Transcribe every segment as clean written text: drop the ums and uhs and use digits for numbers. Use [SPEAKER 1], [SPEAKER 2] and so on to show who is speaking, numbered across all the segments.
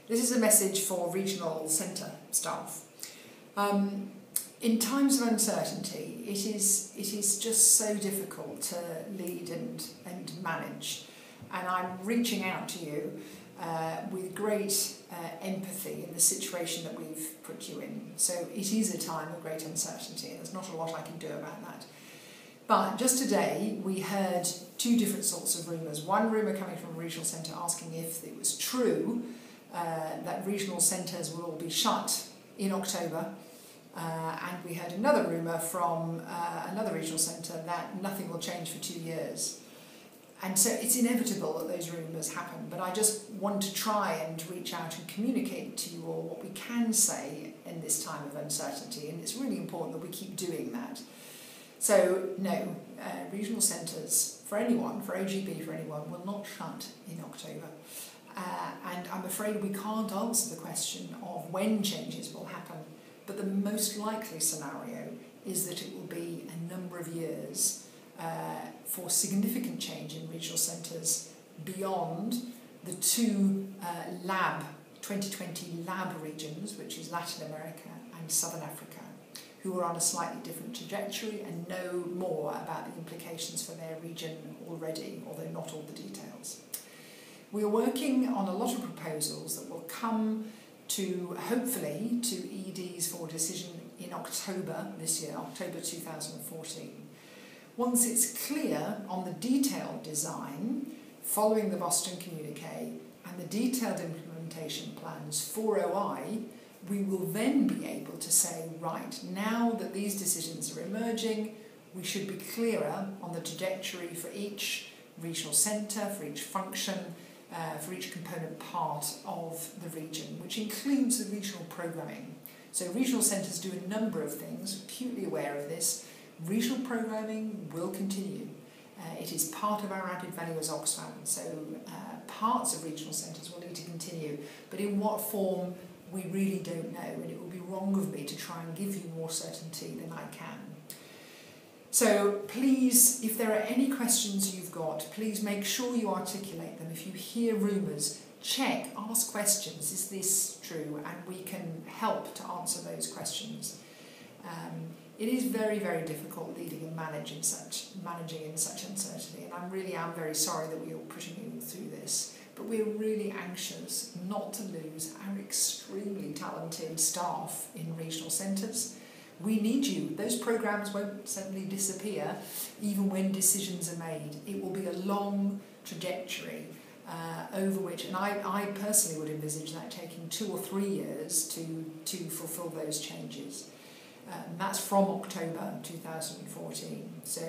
[SPEAKER 1] This is a message for regional centre staff. In times of uncertainty, it is just so difficult to lead and manage. And I'm reaching out to you with great empathy in the situation that we've put you in. So it is a time of great uncertainty, and there's not a lot I can do about that. But just today, we heard two different sorts of rumours. One rumour coming from a regional centre asking if it was true that regional centres will all be shut in October. And we heard another rumour from another regional centre that nothing will change for 2 years. And so it's inevitable that those rumours happen, but I just want to try and reach out and communicate to you all what we can say in this time of uncertainty, and it's really important that we keep doing that. So no, regional centres for anyone, for OGB for anyone, will not shut in October. And I'm afraid we can't answer the question of when changes will happen, but the most likely scenario is that it will be a number of years for significant change in regional centres beyond the two 2020 lab regions, which is Latin America and Southern Africa, who are on a slightly different trajectory and know more about the implications for their region already, although not all the details. We are working on a lot of proposals that will come to, hopefully, to EDs for decision in October this year, October 2014. Once it's clear on the detailed design, following the Boston Communique and the detailed implementation plans for OI, we will then be able to say, right, now that these decisions are emerging, we should be clearer on the trajectory for each regional centre, for each function, for each component part of the region, which includes the regional programming. So regional centres do a number of things, acutely aware of this. Regional programming will continue. It is part of our added value as Oxfam, so parts of regional centres will need to continue, but in what form we really don't know, and it would be wrong of me to try and give you more certainty than I can. So please, if there are any questions you've got, please make sure you articulate them. If you hear rumours, check, ask questions, is this true? And we can help to answer those questions. It is very, very difficult leading and managing in such uncertainty, and I really am very sorry that we are putting you through this. But we're really anxious not to lose our extremely talented staff in regional centres. We need you. Those programmes won't suddenly disappear, even when decisions are made. It will be a long trajectory over which, and I personally would envisage that taking 2 or 3 years to fulfil those changes. And that's from October 2014. So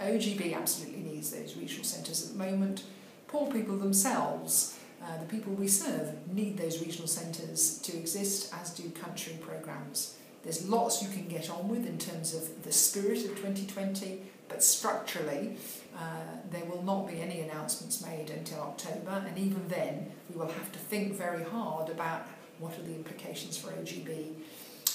[SPEAKER 1] OGB absolutely needs those regional centres at the moment. Poor people themselves, the people we serve, need those regional centres to exist, as do country programmes. There's lots you can get on with in terms of the spirit of 2020, but structurally there will not be any announcements made until October, and even then we will have to think very hard about what are the implications for OGB.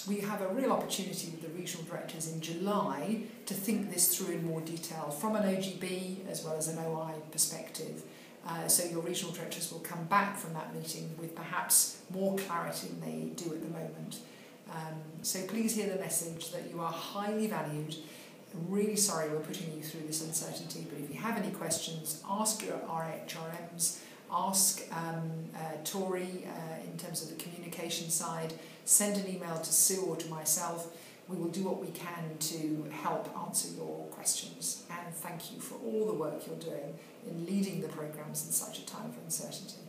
[SPEAKER 1] We have a real opportunity with the regional directors in July to think this through in more detail from an OGB as well as an OI perspective. So your regional directors will come back from that meeting with perhaps more clarity than they do at the moment. So please hear the message that you are highly valued. I'm really sorry we're putting you through this uncertainty, but if you have any questions, ask your RHRMs, ask Tori in terms of the communication side, send an email to Sue or to myself. We will do what we can to help answer your questions, and thank you for all the work you're doing in leading the programmes in such a time of uncertainty.